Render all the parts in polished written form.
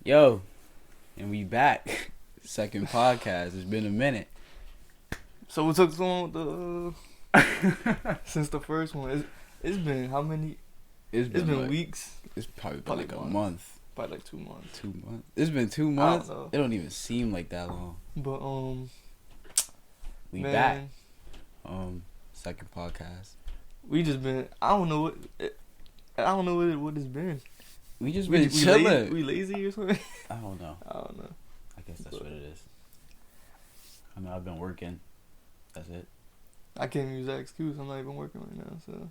Yo, and we back. Second podcast. It's been a minute. So what took so long with the since the first one? It's been how many? It's been like, weeks. It's probably been like a months. month. Probably like 2 months. 2 months. It's been 2 months. It don't even seem like that long. But we man, back. Second podcast. We just been. I don't know what what it's been. We just been chilling. We lazy or something. I don't know. I guess that's what it is. I mean, I've been working. That's it. I can't use that excuse. I'm not even working right now. So.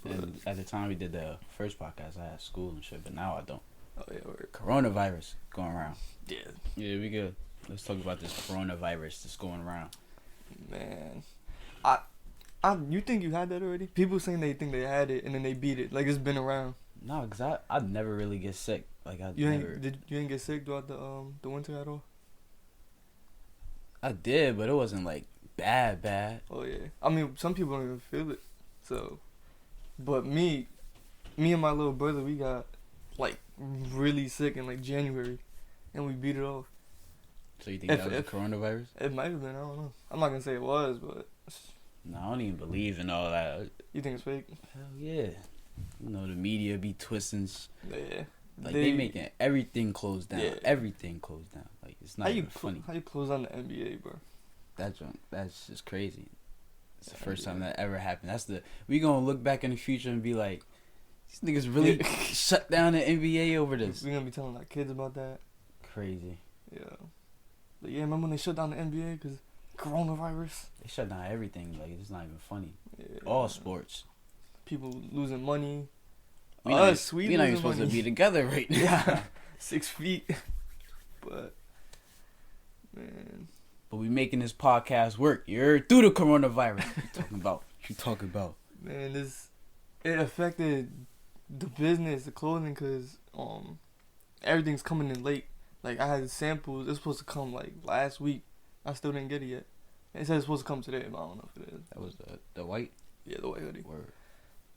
And at the time we did the first podcast, I had school and shit, but now I don't. Oh yeah, work. Coronavirus going around. Yeah. Yeah, we good. Let's talk about this coronavirus that's going around. Man, you think you had that already? People saying they think they had it and then they beat it. Like it's been around. No, cause I never really get sick. Like You ain't get sick throughout the winter at all? I did, but it wasn't like bad. Oh yeah. I mean, some people don't even feel it. So, but me and my little brother, we got like really sick in like January, and we beat it off. So you think that was the coronavirus? It might have been. I don't know. I'm not gonna say it was, but. No, I don't even believe in all that. You think it's fake? Hell yeah. You know the media be twisting. Yeah. Like they making everything closed down. Yeah. Everything closed down. Like it's not even funny. How you close on the NBA, bro? That's just crazy. It's the first time that ever happened. We gonna look back in the future and be like, these niggas really shut down the NBA over this. We gonna be telling our kids about that. Crazy. Yeah. But yeah, remember when they shut down the NBA because coronavirus? They shut down everything. Like it's not even funny. Yeah. All sports. People losing money. We not even supposed money. to be together right now. 6 feet. But man. But we making this podcast work. You're through the coronavirus. What you talking about? Man, it affected the business, the clothing, cause everything's coming in late. Like I had samples. It's supposed to come like last week. I still didn't get it yet. It said it's supposed to come today, but I don't know if it is. That was the white. Yeah, the white hoodie. Word.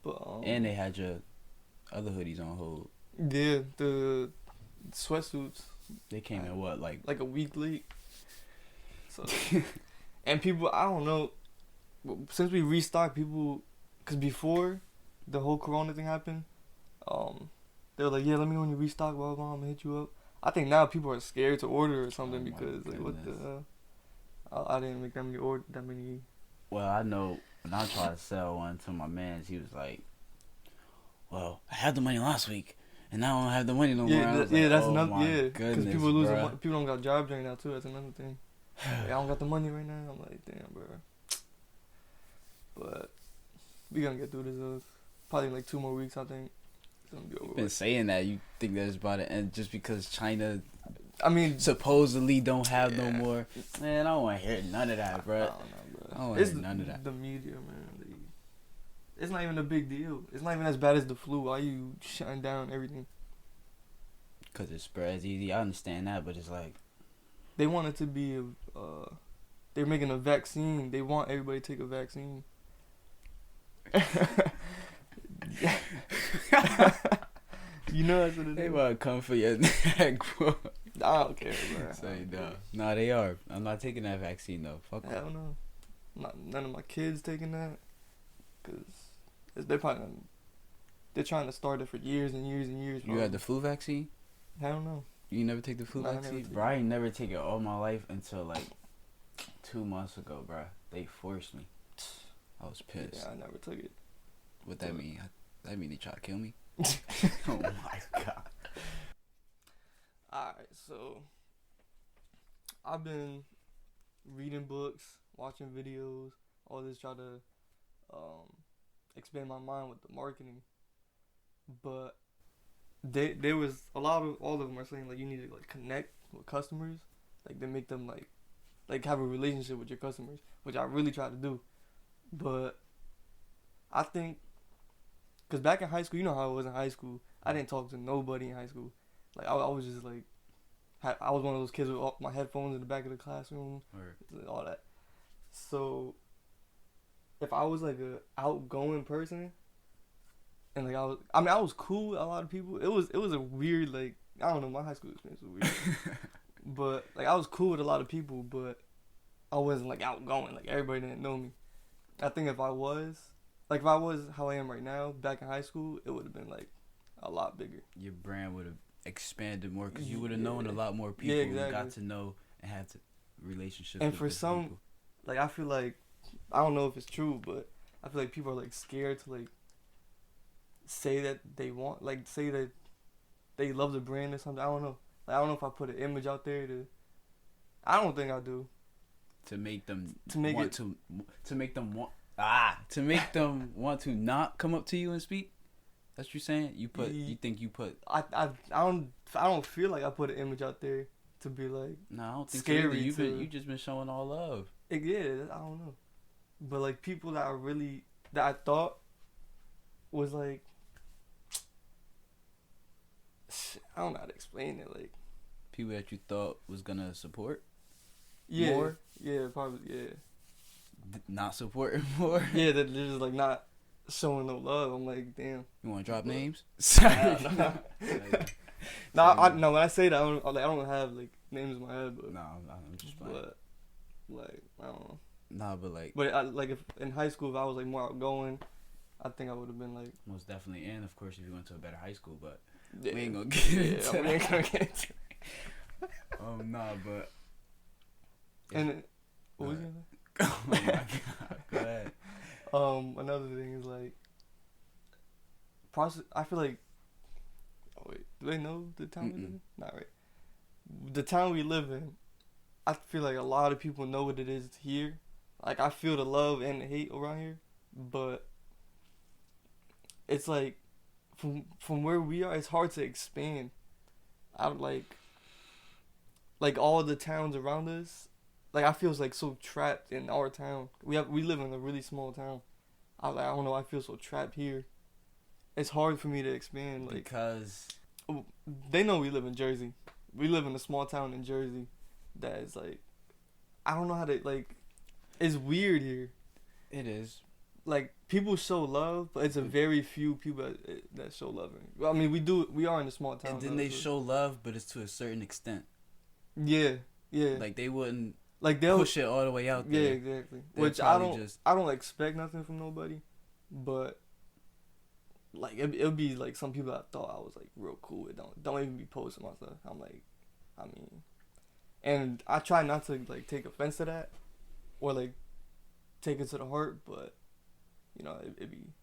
But and they had your other hoodies on hold. Yeah, the sweatsuits. They came in what like a week late. So and people, I don't know. Since we restocked, people, cause before the whole Corona thing happened, they were like, yeah, let me know when you restock, blah blah. I'm gonna hit you up. I think now people are scared to order or something because like what the hell? I didn't make that many. Well, I know when I tried to sell one to my mans, he was like, "Well, I had the money last week, and now I don't have the money no more." That's another. Yeah, because people losing money. People don't got jobs right now too. That's another thing. I don't got the money right now. I'm like, damn, bro. But we gonna get through this. Probably like 2 more weeks, I think. It's gonna be over. You've been saying that you think that it's about to end just because China, I mean, supposedly don't have no more. Man, I don't want to hear none of that, bro. I don't know, bro. I don't want to hear none of that. The media, man. It's not even a big deal. It's not even as bad as the flu. Why you shutting down everything? Because it spreads easy. I understand that, but it's like they want it to be they're making a vaccine. They want everybody to take a vaccine. You know that's what it is. They want to come for your neck, bro. I don't care, bro. Say no. Nah, they are. I'm not taking that vaccine though. Fuck. Hell no. None of my kids taking that. Cause they're trying to start it for years and years and years. You had the flu vaccine? Hell no. You never take the flu vaccine? Bro, I ain't never take it all my life until like 2 months ago, bro. They forced me. I was pissed. Yeah, I never took it. What that mean? That mean they try to kill me? Oh my god. Alright, so I've been reading books, watching videos, all this, try to expand my mind with the marketing. But there was all of them are saying like you need to like connect with customers, like they make them like have a relationship with your customers, which I really try to do. But I think, cause back in high school, you know how it was in high school. I didn't talk to nobody in high school. Like I was just like, I was one of those kids with all my headphones in the back of the classroom, all that. So if I was like a outgoing person, and like I was cool with a lot of people. It was a weird like I don't know, my high school experience was weird. But like I was cool with a lot of people, but I wasn't like outgoing. Like everybody didn't know me. I think if I was how I am right now, back in high school, it would have been like a lot bigger. Your brand would have expanded more because you would have known a lot more people. Yeah, exactly. And got to know and had to relationships. And with for some, people. like I feel like I don't know if it's true, but I feel like people are like scared to like say that they want, like say that they love the brand or something. I don't know. Like I don't know if I put an image out there to. I don't think I do. To make them To make want it to make them want to make them want to not come up to you and speak. That's what you're saying. You think you put. I don't feel like I put an image out there to be like. No, I don't think scary so. You just been showing all love. Yeah, I don't know, but like people that I thought was like. I don't know how to explain it. Like people that you thought was gonna support. Yeah, more? Yeah, probably, yeah. Not supporting more. Yeah, that they're just like not showing no love. I'm like, damn. You want to drop names? Sorry. No, when I say that, I don't have like names in my head, but no, I'm just playing. But like I don't know. Nah, but like. But like if in high school, if I was like more outgoing, I think I would have been like. Most definitely, and of course if you went to a better high school, but yeah. we ain't gonna get into that. We ain't gonna get into it. Nah, but. And what was it? Oh my god! Go ahead. Another thing is like. I feel like. Oh wait, do they know the town we live in? Not right. The town we live in, I feel like a lot of people know what it is here. Like I feel the love and the hate around here, but it's like from where we are, it's hard to expand out like all the towns around us. Like I feel like so trapped in our town. We live in a really small town. I don't know. I feel so trapped here. It's hard for me to expand. Like because they know we live in Jersey. We live in a small town in Jersey. That is like, I don't know how to like. It's weird here. It is. Like people show love, but it's a very few people that show love. Well, I mean, we are in a small town. And then they show love, but it's to a certain extent. Yeah, yeah. Like they wouldn't. Like they'll push it all the way out there. Yeah, exactly. Which I don't expect nothing from nobody, but like it'll be like some people I thought I was like real cool with don't even be posting my stuff. I'm like, I mean, and I try not to like take offense to that, or like take it to the heart, but you know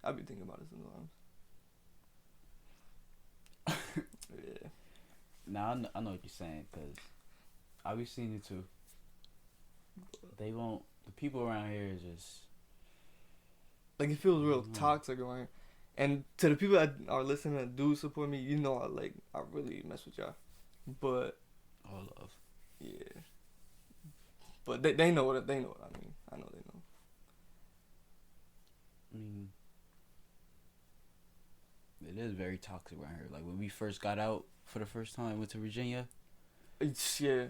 I'd be thinking about it sometimes. Yeah. Nah, I know what you're saying, cause I be seeing it too. They won't. The people around here is just like it feels real toxic around here. And to the people that are listening that do support me, you know, I really mess with y'all. But all love. Yeah. But they know what I mean. I know they know. I mean, it is very toxic around here. Like when we first got out for the first time, went to Virginia. Yeah.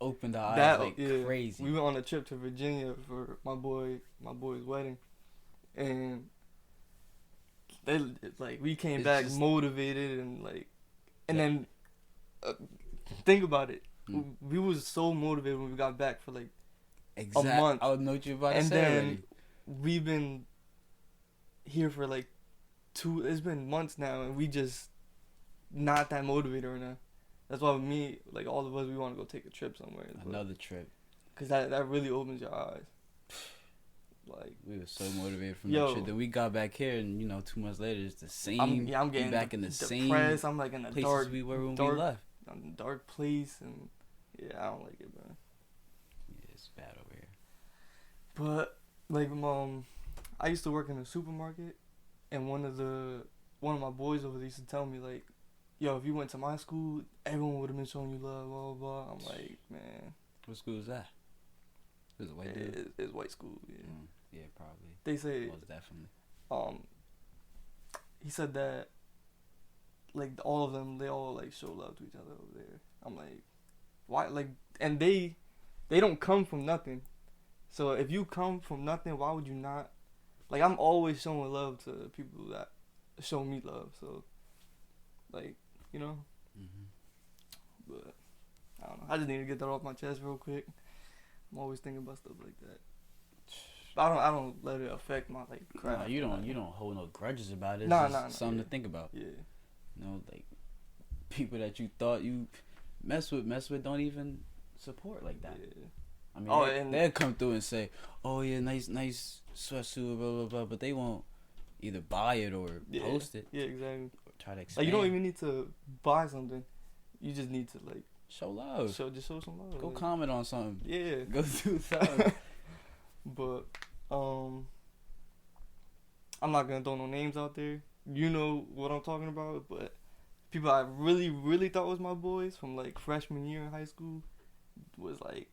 Opened our eyes crazy. We went on a trip to Virginia for my boy's wedding, and we came back motivated and like, and then think about it, we was so motivated when we got back for like a month. I would know what you're about to say. And then already. We've been here for like it's been months now, and we just not that motivated right now. That's why with me, like all of us, we want to go take a trip somewhere. Another trip. Cause that really opens your eyes. Like we were so motivated from that trip. Then we got back here, and 2 months later, it's the same. I'm getting back in the depressed. same. I'm like in the places dark. We were when we left. I'm in a dark place, and yeah, I don't like it, man. Yeah, it's bad over here. But like, I used to work in a supermarket, and one of my boys over there used to tell me like, yo, if you went to my school, everyone would have been showing you love, blah, blah, blah. I'm like, man. What school is that? Is it white dude? It's white school, yeah. Yeah, probably. They say... Most definitely. He said that, like, all of them, they all, like, show love to each other over there. I'm like, why? Like, and they don't come from nothing. So if you come from nothing, why would you not? Like, I'm always showing love to people that show me love, so... Like, Mm-hmm. I just need to get that off my chest real quick. I'm always thinking about stuff like that. But I don't let it affect my like craft. Nah, you don't hold no grudges about it. It's Nah, something yeah. to think about. Yeah. You know, like people that you thought you mess with don't even support like that. Yeah. I mean, they'll come through and say, "Oh yeah, nice sweatsuit, blah blah blah," but they won't either buy it or post it. Yeah, exactly. Or try to expand. Like you don't even need to buy something. You just need to like show love. Just show some love. Go like, comment on something. Yeah. Go do something. But I'm not gonna throw no names out there. You know what I'm talking about, but people I really, really thought was my boys from like freshman year in high school was like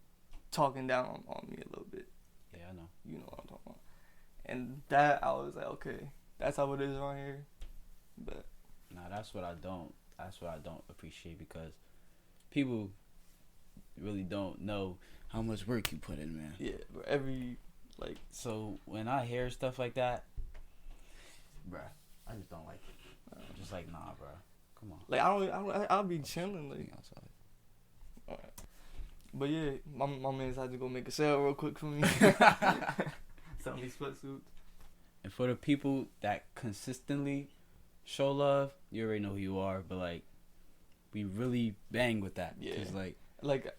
talking down on me a little bit. Yeah, I know. You know what I'm talking about. And that I was like, okay, that's how it is around here. But nah, that's what I don't appreciate, because people really don't know how much work you put in, man. yeah, but every like so when I hear stuff like that, bruh, I just don't like it. I'm just like, nah, bruh. Come on. Like I'll be chilling like outside. Alright. But yeah, my man's had to go make a sale real quick for me. Sell me sweatsuits. And for the people that consistently show love, you already know who you are. But like, we really bang with that. Yeah. Cause like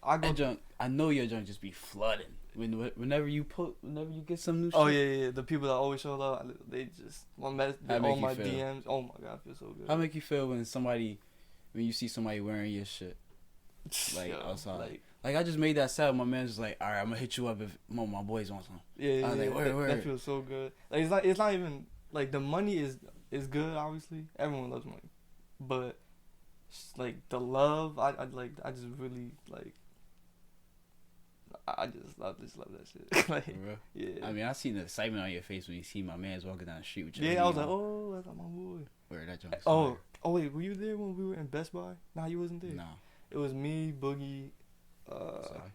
I go. that junk, I know your junk just be flooding. Whenever you get some new shit. Oh yeah. The people that always show love, they just all my feel? DMs. Oh my god, I feel so good. How make you feel when you see somebody wearing your shit like outside? Like I just made that set. My man's just like, all right, I'm gonna hit you up if my boys want some. Yeah. I was like, word. That feels so good. Like it's not even like the money is good. Obviously, everyone loves money, but like the love, I just really like. I just love that shit. Like, yeah. I mean, I seen the excitement on your face when you see my man's walking down the street with you. Yeah, I was like, oh, that's my boy. Where that junk? Oh, wait, were you there when we were in Best Buy? Nah, you wasn't there. No. It was me, Boogie. Sorry.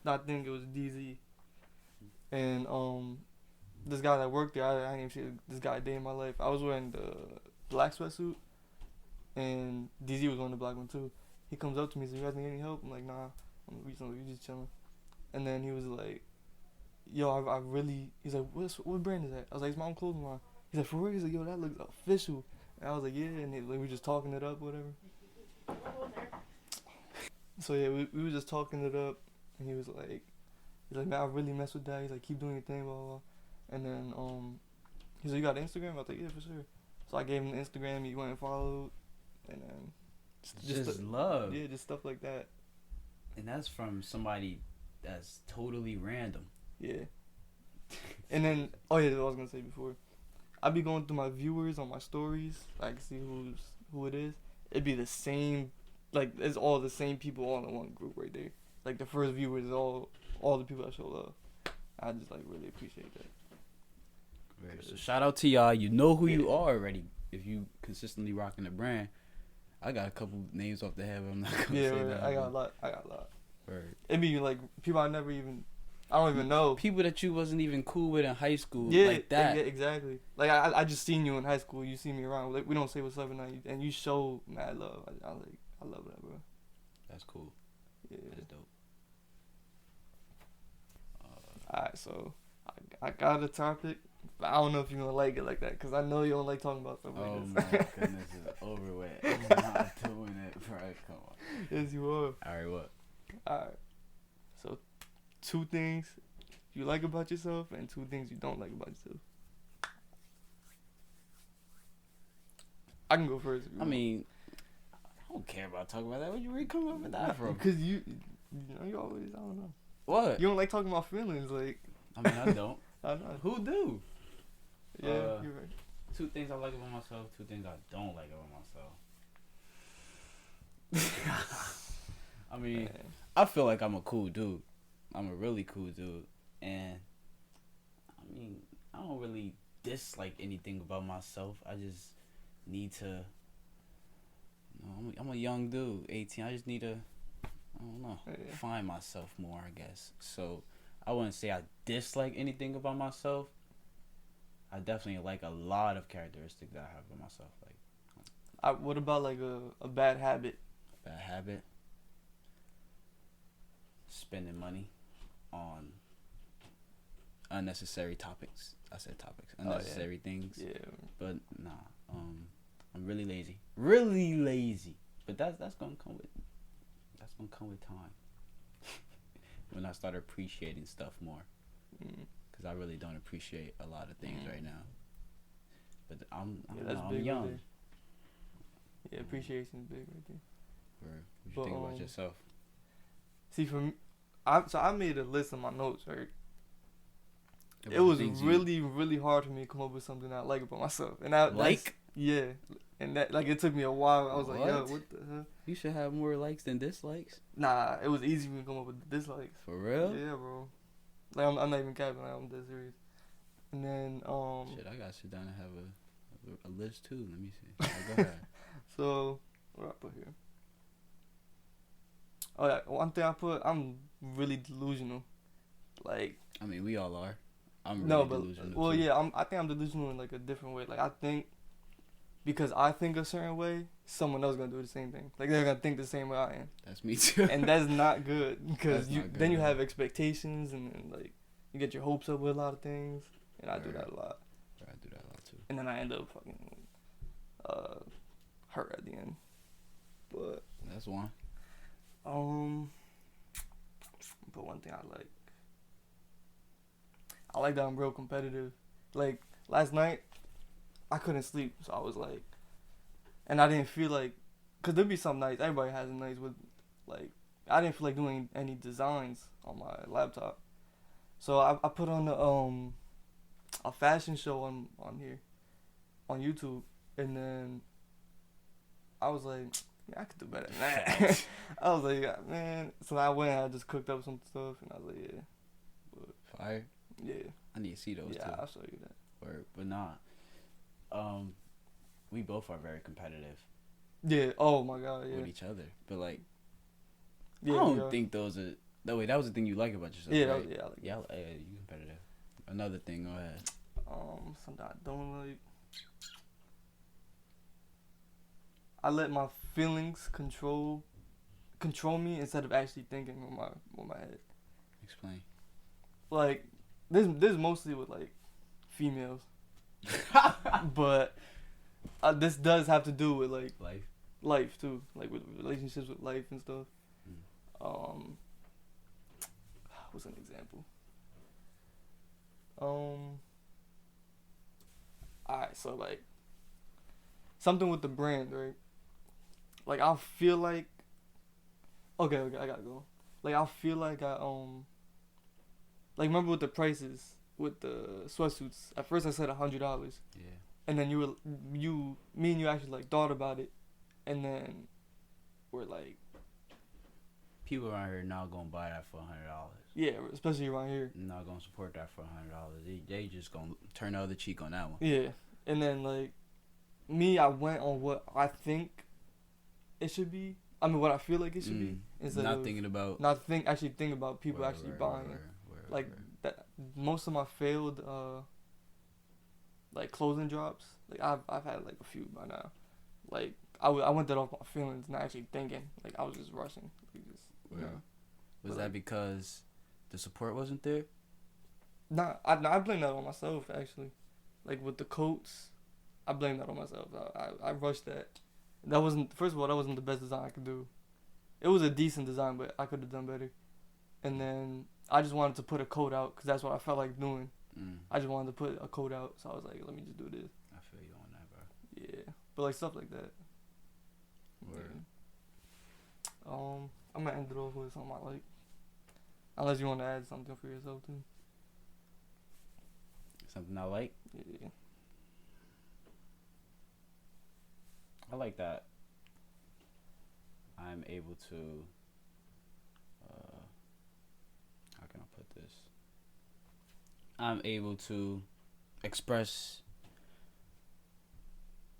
I think it was DZ. And this guy that worked there, I didn't even see this guy a day in my life. I was wearing the black sweatsuit, and DZ was wearing the black one too. He comes up to me and says, "You guys need any help?" I'm like, "Nah, we just chilling." And then he was like, "Yo, I really," he's like, what brand is that? I was like, "It's my own clothing line." He's like, "For real?" He's like, "Yo, that looks official." And I was like, "Yeah," and we were just talking it up, whatever. So yeah, we were just talking it up, and he was like, "Man, I really mess with that." He's like, "Keep doing your thing, blah blah blah." And then he's like, "You got Instagram?" I was like, "Yeah, for sure." So I gave him the Instagram. He went and followed, and then just love. Yeah, just stuff like that. And that's from somebody that's totally random. Yeah. And then, oh yeah, what I was gonna say before, I'd be going through my viewers on my stories. I can see who it is. It'd be the same, like it's all the same people all in one group right there. Like the first viewers is all the people that show love. I just like really appreciate that. Right. So shout out to y'all. You know who you are already if you consistently rocking the brand. I got a couple names off the head, but I'm not gonna say right. that. I got a lot. Right. It'd be like people I don't even know. People that you wasn't even cool with in high school. Yeah, like that. Yeah, exactly. Like I just seen you in high school. You see me around. Like we don't say what's up and you show mad love. I love that, bro. That's cool. Yeah. That's dope. Alright, so I got a topic, but I don't know if you're gonna like it like that, because I know you don't like talking about stuff like this. Oh my goodness, it's over with. I'm not doing it, bro. Come on. Yes, you are. Alright, what? Alright. So, 2 things you like about yourself and 2 things you don't like about yourself. I can go first. I mean, I don't care about talking about that. Where you come up with that from? Because you always, I don't know. What? You don't like talking about feelings, like. I mean, I don't. I know. Who do? Yeah, you're right. 2 things I like about myself, 2 things I don't like about myself. I mean, I feel like I'm a cool dude. I'm a really cool dude. And, I mean, I don't really dislike anything about myself. I just need to, I'm a young dude, 18. I just need to, I don't know, find myself more, I guess. So, I wouldn't say I dislike anything about myself. I definitely like a lot of characteristics that I have about myself. Like, what about like a bad habit? bad habit. Spending money on unnecessary topics. I said topics. Unnecessary things. Yeah. But nah. I'm really lazy. Really lazy. But that's gonna come with time. When I start appreciating stuff more. Because I really don't appreciate a lot of things right now. But I'm young. Right, yeah, appreciation's big right there. What you think about yourself? See, for me, I made a list of my notes, right? It was really, really hard for me to come up with something I like about myself. And yeah. And that, like, it took me a while. I was like, yo, what the hell? You should have more likes than dislikes. Nah, it was easy for me to come up with dislikes. For real? Yeah, bro. Like, I'm not even capping. Like, I'm dead serious. And then, shit, I gotta sit down and have a list too. Let me see. Go ahead. So, what I put here? Oh, yeah. One thing I put, I'm really delusional. Like, I mean, we all are. I'm really delusional. Well, too. yeah, I think I'm delusional in like a different way. Like, I think because I think a certain way, someone else is gonna do the same thing. Like, they're gonna think the same way I am. That's me too. And that's not good because then you man. have expectations and like you get your hopes up with a lot of things. And I do that a lot. I do that a lot too. And then I end up fucking hurt at the end. But that's one. But one thing I like that I'm real competitive. Like, last night, I couldn't sleep, so I was like, and I didn't feel like, cause there'd be some nights, everybody has nights with, like, I didn't feel like doing any designs on my laptop. So I put on a fashion show on here, on YouTube, and then I was like, yeah, I could do better than that. I was like, man. So I went and I just cooked up some stuff, and I was like, yeah. But, fire? Yeah. I need to see those too. Yeah, I'll show you that. But nah. We both are very competitive. Yeah. Oh my God. Yeah. With each other, but like, yeah, I don't think those are. No, wait, that was the thing you like about yourself. Yeah. Right? Yeah. Yeah, you competitive. Another thing, go ahead. Something I don't like. I let my feelings control me instead of actually thinking with my head. Explain. Like, this mostly with like females, but this does have to do with like life too, like with relationships with life and stuff. What's an example? Alright, so like something with the brand, right? Like, I feel like okay, I gotta go. Like, I feel like like, remember with the prices with the sweatsuits? At first I said $100. Yeah. And then me and you actually like thought about it, and then we're like, people around here not gonna buy that for $100. Yeah, especially around here. Not gonna support that for $100. They just gonna turn the other cheek on that one. Yeah, and then like me, I went on what I think it should be. I mean, what I feel like it should be, instead not of thinking about actually thinking about people actually buying it. Like that, most of my failed like clothing drops. Like I've had like a few by now. Like I went that off my feelings, not actually thinking. Like, I was just rushing. Was that because the support wasn't there? Nah, I blame that on myself actually. Like with the coats, I blame that on myself. I rushed that. That wasn't, first of all, that wasn't the best design I could do. It was a decent design, but I could have done better. And then I just wanted to put a coat out because that's what I felt like doing. I just wanted to put a coat out, so I was like, let me just do this. I feel you on that, bro. Yeah, but like stuff like that. Word. Yeah. I'm gonna end it off with something I like. Unless you want to add something for yourself too. Something I like? Yeah. I like that I'm able to, how can I put this? I'm able to express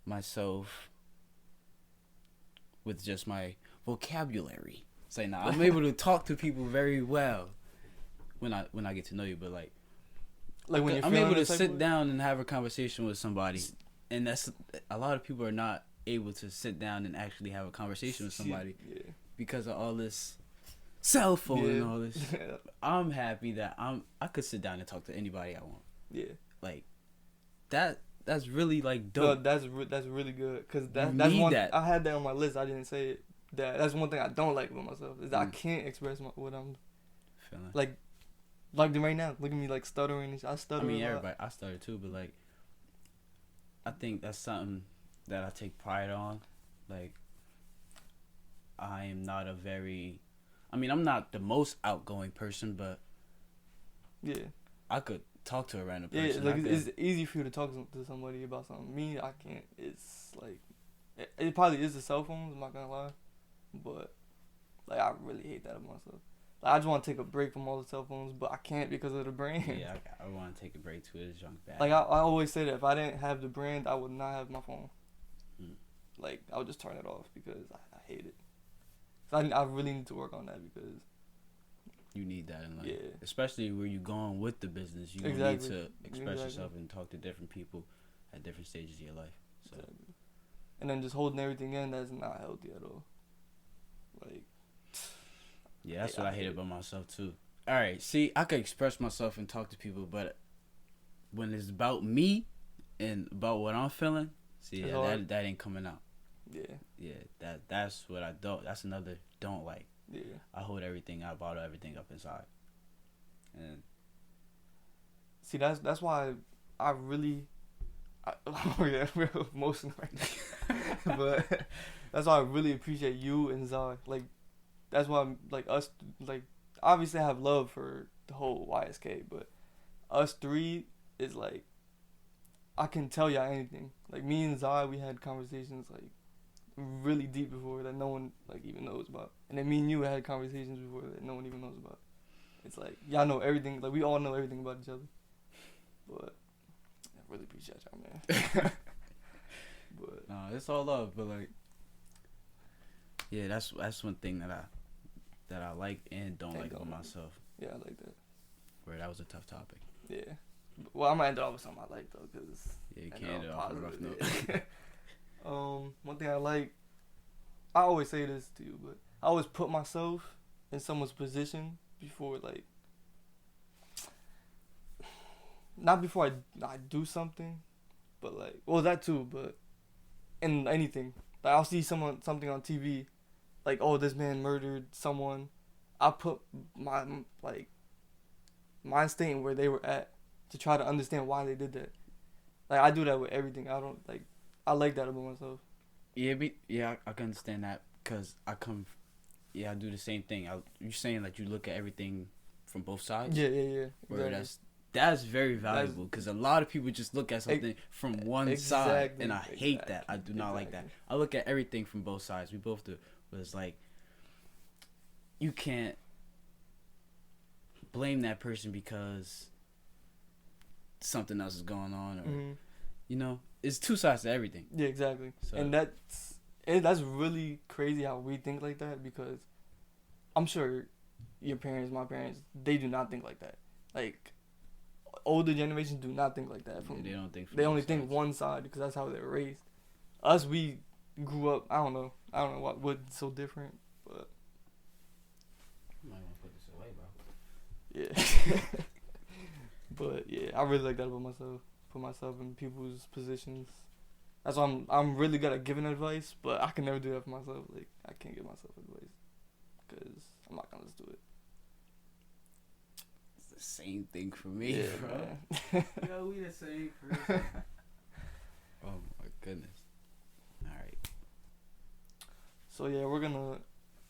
myself with just my vocabulary. Say now, I'm able to talk to people very well when I get to know you, but like when I'm able to sit down and have a conversation with somebody, and that's a lot of people are not able to sit down and actually have a conversation with somebody Yeah. because of all this cell phone and all this. I'm happy that I could sit down and talk to anybody I want. Yeah. Like that's really like No, dope. that's really good because that's need one. that. I had that on my list. I didn't say it. That's one thing I don't like about myself is that I can't express what I'm Feeling. like right now. Look at me like stuttering. And I stutter. I mean, a lot. everybody. I started too, but like, I think that's something that I take pride on. Like, I am not a very. I mean, I'm not the most outgoing person, but Yeah. I could talk to a random Yeah, person. like it's easy for you to talk to somebody about something. Me, I can't. It's like it probably is the cell phones. I'm not gonna lie, but like I really hate that about myself. Like I just want to take a break from all the cell phones, but I can't because of the brand. Yeah, I want to take a break too. It's junk bad. Like I always say that if I didn't have the brand, I would not have my phone. Like I would just turn it off because I hate it. So I really need to work on that because you need that in life, yeah. Especially where you're going with the business. You need to express yourself and talk to different people at different stages of your life. So. Exactly. And then just holding everything in, that's not healthy at all. Like, yeah, that's what I hate about myself too. All right, see, I could express myself and talk to people, but when it's about me and about what I'm feeling, see, that ain't coming out. Yeah, that's what I don't. That's another don't like. Yeah. I hold everything. I bottle everything up inside. And see, that's why I really. Oh yeah, we're emotional right now. But that's why I really appreciate you and Zai. Like, that's why I'm, like us. Like, obviously I have love for the whole YSK, but us three is like, I can tell y'all anything. Like me and Zai, we had conversations like really deep before that no one like even knows about. And then me and you had conversations before that no one even knows about. It's like y'all know everything. Like we all know everything about each other. But I really appreciate y'all, man. But no, it's all love. But like, yeah, that's one thing that I like and don't like about myself. Yeah, I like that. Where that was a tough topic. Yeah. Well, I'm gonna end it off with something I like though, cause yeah, you can't end it off on a rough note. One thing I like, I always say this to you, but I always put myself in someone's position before, like, not before I do something, but like, well, that too, but in anything. Like, I'll see something on TV, like, oh, this man murdered someone. I put my instinct where they were at to try to understand why they did that. Like, I do that with everything. I don't, like, I like that about myself. Yeah, I can understand that because I do the same thing. You're saying that you look at everything from both sides? Yeah. Where exactly. that's very valuable because a lot of people just look at something from one side, and I hate that. I do not like that. I look at everything from both sides. We both do. But it's like, you can't blame that person because something else is going on, or you know, it's two sides to everything. Yeah, exactly. So, and that's really crazy how we think like that, because I'm sure your parents, my parents, they do not think like that. Like, older generations do not think like that. They don't think. They only think one side because that's how they were raised. Us, we grew up. I don't know what's so different, but. You might want to put this away, bro. Yeah. But yeah, I really like that about myself. Put myself in people's positions. That's why I'm really good at giving advice, but I can never do that for myself. Like, I can't give myself advice because I'm not gonna just do it. It's the same thing for me, yeah, bro. Yo, we the same person. Oh my goodness. All right. So yeah,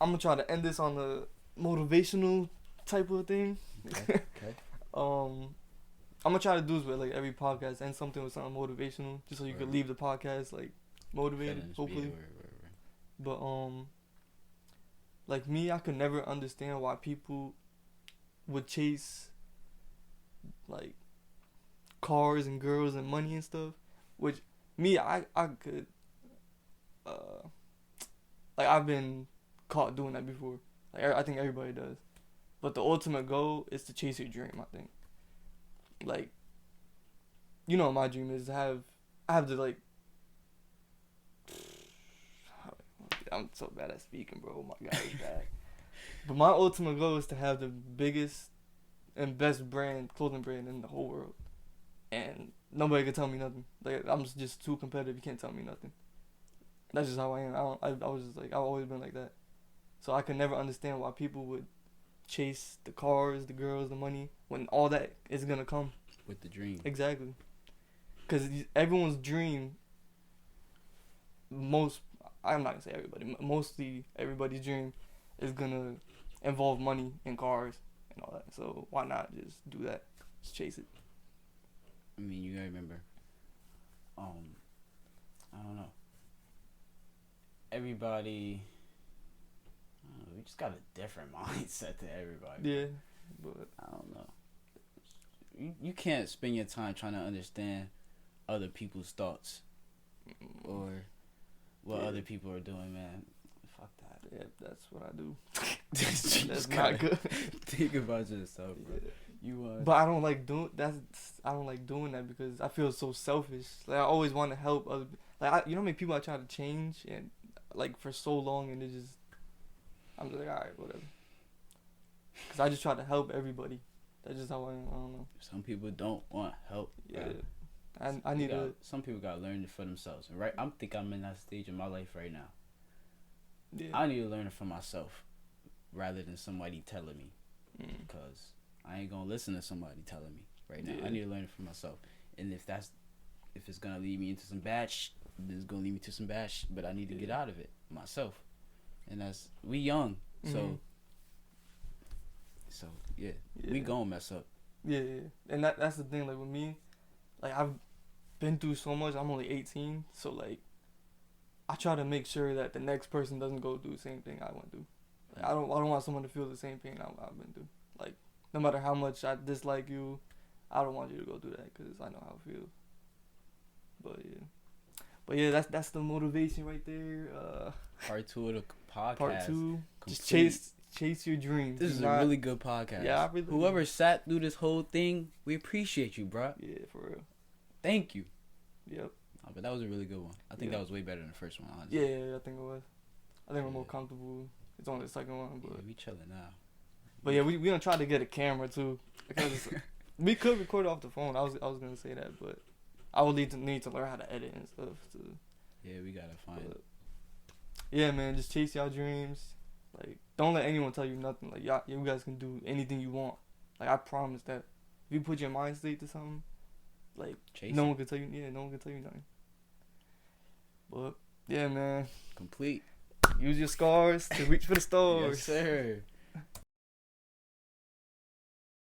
I'm gonna try to end this on a motivational type of thing. Okay. I'm gonna try to do this with like every podcast, and something with something motivational, just so you could leave the podcast like motivated, hopefully. But like me, I could never understand why people would chase like cars and girls and money and stuff. Which me, I could like, I've been caught doing that before. Like, I think everybody does. But the ultimate goal is to chase your dream, I think. Like, you know what my dream is? I have the, like, I'm so bad at speaking, bro. Oh my God, it's bad. But my ultimate goal is to have the biggest and best clothing brand in the whole world. And nobody can tell me nothing. Like, I'm just too competitive. You can't tell me nothing. That's just how I am. I was just like, I've always been like that. So I could never understand why people would chase the cars, the girls, the money, when all that is going to come. With the dream. Exactly. Because everyone's dream, I'm not going to say everybody, mostly everybody's dream is going to involve money and cars and all that. So why not just do that? Just chase it. I mean, you gotta remember, I don't know. Everybody, I don't know, we just got a different mindset to everybody. Yeah, but I don't know. You can't spend your time trying to understand other people's thoughts or what other people are doing, man. Fuck that. Yeah, that's what I do. That's not good. Think about yourself, bro. Yeah. You But I don't like doing that because I feel so selfish. Like I always want to help other. Like you know how many people I try to change and like for so long and I'm just like, all right, whatever. Cause I just try to help everybody. That's just how I am. I don't know. Some people don't want help. Yeah. I need to. Some people gotta learn it for themselves. And I'm in that stage of my life right now. Yeah. I need to learn it for myself rather than somebody telling me. Because I ain't gonna listen to somebody telling me right now. Yeah. I need to learn it for myself. And if it's gonna lead me into some bad then it's gonna lead me to some bad but I need to get out of it myself. And we young. So we gonna mess up. Yeah. And that's the thing, like with me, like I've been through so much. I'm only 18, so like I try to make sure that the next person doesn't go through the same thing I went through. Like, I don't want someone to feel the same pain I've been through. Like no matter how much I dislike you, I don't want you to go through that because I know how it feels. But yeah, that's the motivation right there. Part 2 of the podcast. Part 2, complete. Just chase your dreams. This is a really good podcast. Yeah, whoever sat through this whole thing, we appreciate you, bro. Yeah, for real. Thank you. Yep. But that was a really good one. I think that was way better than the first one, honestly. Yeah, I think it was. I think we're more comfortable. It's only the second one, but we chilling now. But yeah, we gonna try to get a camera too because we could record off the phone. I was gonna say that, but I would need to learn how to edit and stuff too. Yeah, we gotta find it. Yeah, man, just chase y'all dreams. Like, don't let anyone tell you nothing. Like, you guys can do anything you want. Like, I promise that if you put your mind state to something, like, no one can tell you. Yeah, no one can tell you nothing. But yeah, man. Complete. Use your scars to reach for the stars. Yes, sir.